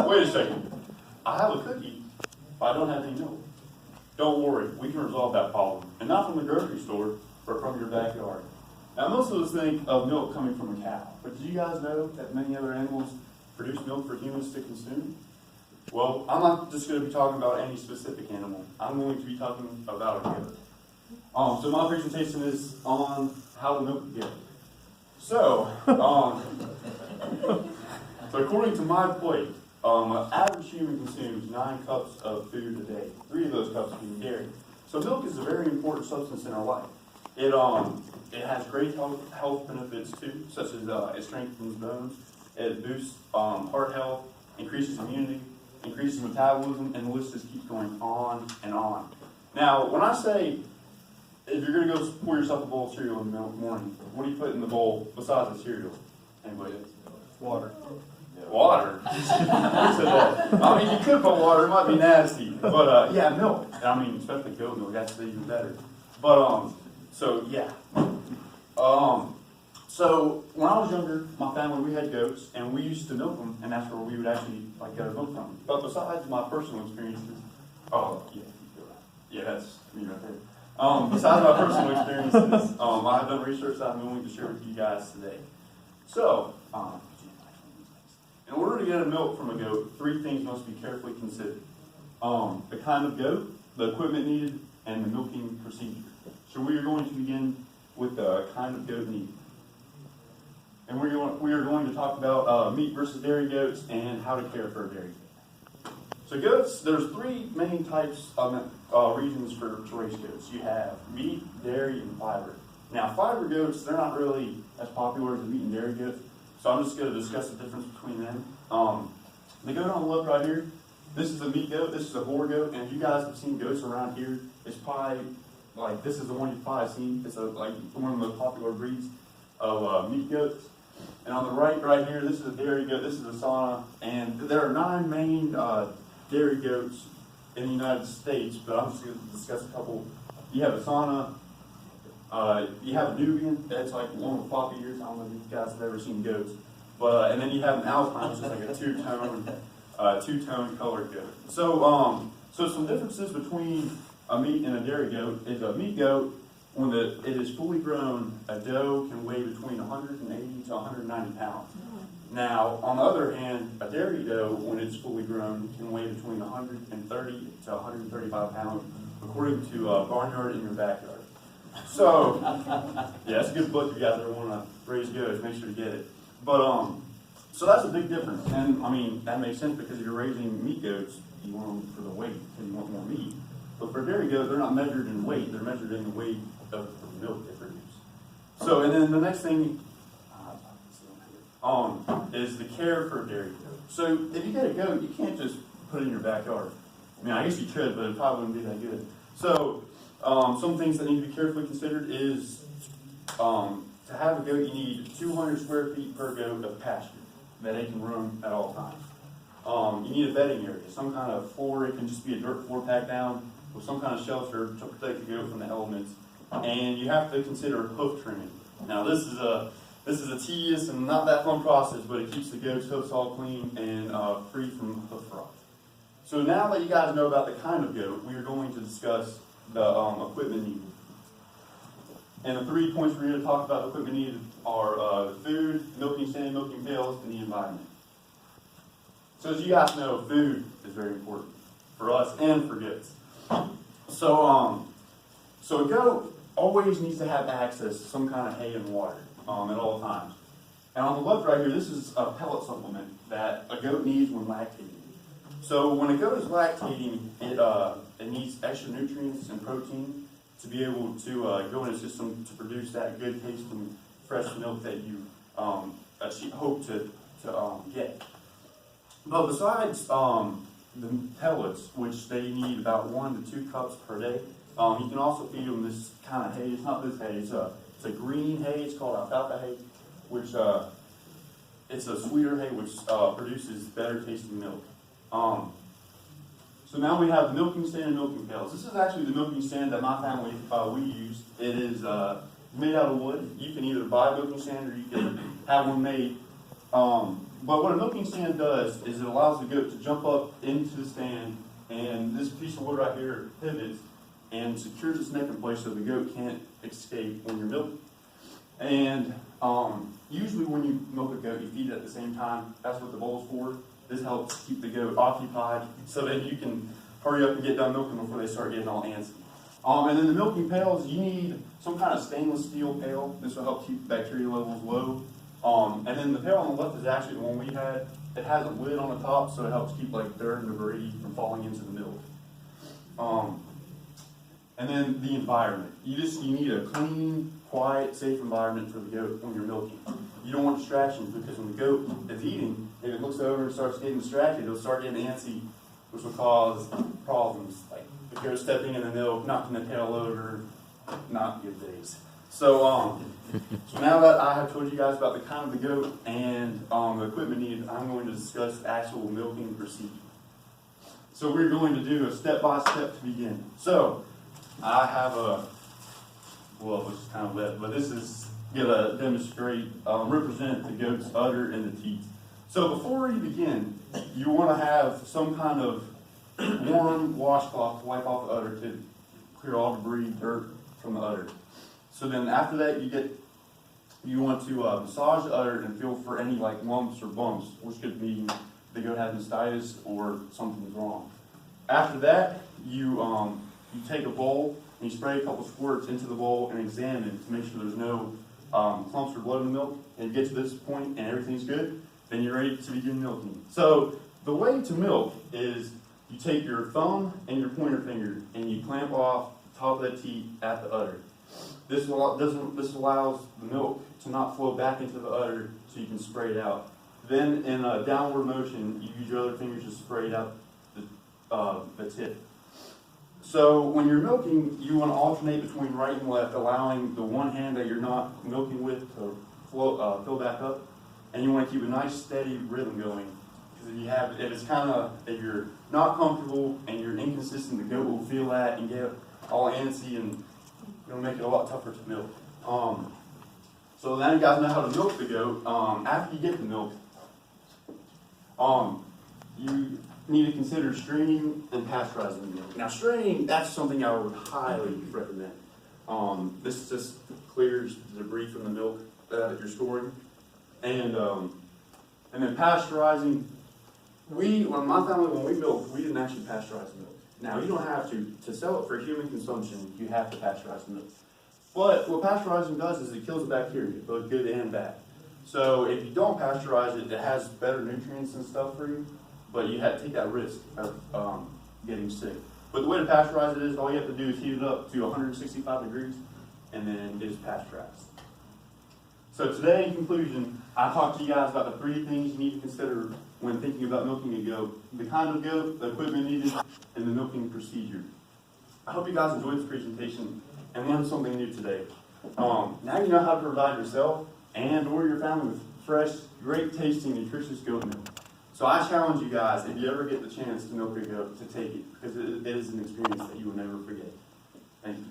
Wait a second. I have a cookie, but I don't have any milk. Don't worry, we can resolve that problem. And not from the grocery store, but from your backyard. Now, most of us think of milk coming from a cow, but did you guys know that many other animals produce milk for humans to consume? Well, I'm not just going to be talking about any specific animal. I'm going to be talking about a goat. So my presentation is on how to milk a goat. So, so according to my plate, an average human consumes 9 cups of food a day. 3 of those cups being dairy. So milk is a very important substance in our life. It has great health benefits too, such as it strengthens bones, it boosts heart health, increases immunity, increases metabolism, and the list just keeps going on and on. Now, when I say if you're going to go pour yourself a bowl of cereal in the morning, what do you put in the bowl besides the cereal? Anybody? Water. Water? Who said that? I mean, you could put water, it might be nasty. But, yeah, milk. I mean, especially goat milk, that's even better. But, so, yeah. So, when I was younger, my family, we had goats, and we used to milk them, and that's where we would actually, get our milk from. But besides my personal experiences, yeah, that's me right there. Besides my personal experiences, I have done research that I'm willing to share with you guys today. So, in order to get a milk from a goat, 3 things must be carefully considered. The kind of goat, the equipment needed, and the milking procedure. So we are going to begin with the kind of goat needed. And we are going to talk about meat versus dairy goats and how to care for a dairy goat. So goats, there's 3 main types of reasons to raise goats. You have meat, dairy, and fiber. Now, fiber goats, they're not really as popular as the meat and dairy goats, so I'm just going to discuss the difference between them. The goat on the left right here, this is a meat goat, this is a boar goat, and if you guys have seen goats around here, it's probably, this is the one you've probably seen. It's one of the most popular breeds of meat goats. And on the right here, this is a dairy goat, this is a Saana, and there are 9 main dairy goats in the United States, but I'm just going to discuss a couple. You have a Saana, you have a Nubian, that's like one with floppy ears. I don't know if you guys have ever seen goats. But, and then you have an Alpine, which is like a two-tone colored goat. So, so some differences between a meat and a dairy goat is a meat goat, when it is fully grown, a doe can weigh between 180 to 190 pounds. Now, on the other hand, a dairy doe, when it's fully grown, can weigh between 130 to 135 pounds, according to Barnyard in Your Backyard. So, yeah, that's a good book if you guys ever want to raise goats, make sure to get it. But, so that's a big difference. And, I mean, that makes sense because if you're raising meat goats, you want them for the weight, because you want more meat. But for dairy goats, they're not measured in weight, they're measured in the weight of the milk they produce. So, and then the next thing is the care for a dairy goat. So, if you get a goat, you can't just put it in your backyard. I mean, I guess you could, but it probably wouldn't be that good. So, some things that need to be carefully considered is to have a goat, you need 200 square feet per goat of pasture that they can roam at all times. You need a bedding area, some kind of floor. It can just be a dirt floor packed down with some kind of shelter to protect the goat from the elements. And you have to consider hoof trimming. Now, this is a tedious and not that fun process, but it keeps the goat's hoofs all clean and free from hoof rot. So now that you guys know about the kind of goat, we are going to discuss the equipment needed. And the 3 points we're going to talk about equipment needed are the food, milking stand, milking pails, and the environment. So as you guys know, food is very important for us and for goats. So a goat always needs to have access to some kind of hay and water at all times. And on the left right here, this is a pellet supplement that a goat needs when lactating. So when a goat is lactating, it needs extra nutrients and protein to be able to go in its system to produce that good tasting fresh milk that you hope to get. But besides the pellets, which they need about 1 to 2 cups per day, you can also feed them this kind of hay. It's not this hay, it's a green hay, it's called alfalfa hay, which it's a sweeter hay which produces better tasting milk. So now we have the milking stand and milking pails. This is actually the milking stand that my family, we use. It is made out of wood. You can either buy a milking stand or you can have one made. But what a milking stand does is it allows the goat to jump up into the stand, and this piece of wood right here pivots and secures its neck in place so the goat can't escape when you're milking. And usually when you milk a goat, you feed it at the same time. That's what the bowl's for. This helps keep the goat occupied so that you can hurry up and get done milking before they start getting all antsy. And then the milking pails, you need some kind of stainless steel pail. This will help keep bacteria levels low. And then the pail on the left is actually the one we had. It has a lid on the top, so it helps keep like dirt and debris from falling into the milk. And then the environment. You need a clean, quiet, safe environment for the goat when you're milking. You don't want distractions because when the goat is eating, if it looks over and starts getting distracted, it'll start getting antsy, which will cause problems like the goat stepping in the milk, knocking the tail over, not good days. So now that I have told you guys about the kind of the goat and the equipment needed, I'm going to discuss the actual milking procedure. So we're going to do a step-by-step to begin. So I have which is kind of wet, but this is going to demonstrate, represent the goat's udder and the teeth. So before you begin, you want to have some kind of warm washcloth to wipe off the udder to clear all debris, dirt from the udder. So then after that, you want to massage the udder and feel for any like lumps or bumps, which could mean the goat has mastitis or something's wrong. After that, you take a bowl and you spray a couple squirts into the bowl and examine it to make sure there's no clumps or blood in the milk. And you get to this point and everything's good, then you're ready to begin milking. So the way to milk is you take your thumb and your pointer finger and you clamp off the top of that teat at the udder. This allows the milk to not flow back into the udder so you can spray it out. Then in a downward motion, you use your other fingers to spray it out the tip. So when you're milking, you want to alternate between right and left, allowing the one hand that you're not milking with to fill back up. And you want to keep a nice steady rhythm going. Because if you're not comfortable and you're inconsistent, the goat will feel that and get all antsy and it'll make it a lot tougher to milk. So now you guys know how to milk the goat. After you get the milk, you need to consider straining and pasteurizing the milk. Now straining, that's something I would highly recommend. This just clears the debris from the milk that you're storing. And then pasteurizing, my family, when we milked, we didn't actually pasteurize the milk. Now, you don't have to sell it for human consumption, you have to pasteurize the milk. But what pasteurizing does is it kills the bacteria, both good and bad. So if you don't pasteurize it, it has better nutrients and stuff for you, but you have to take that risk of getting sick. But the way to pasteurize it is all you have to do is heat it up to 165 degrees, and then it is pasteurized. So today, in conclusion, I talked to you guys about the 3 things you need to consider when thinking about milking a goat: the kind of goat, the equipment needed, and the milking procedure. I hope you guys enjoyed this presentation and learned something new today. Now you know how to provide yourself and or your family with fresh, great tasting, nutritious goat milk. So I challenge you guys, if you ever get the chance to milk a goat, to take it, because it is an experience that you will never forget. Thank you.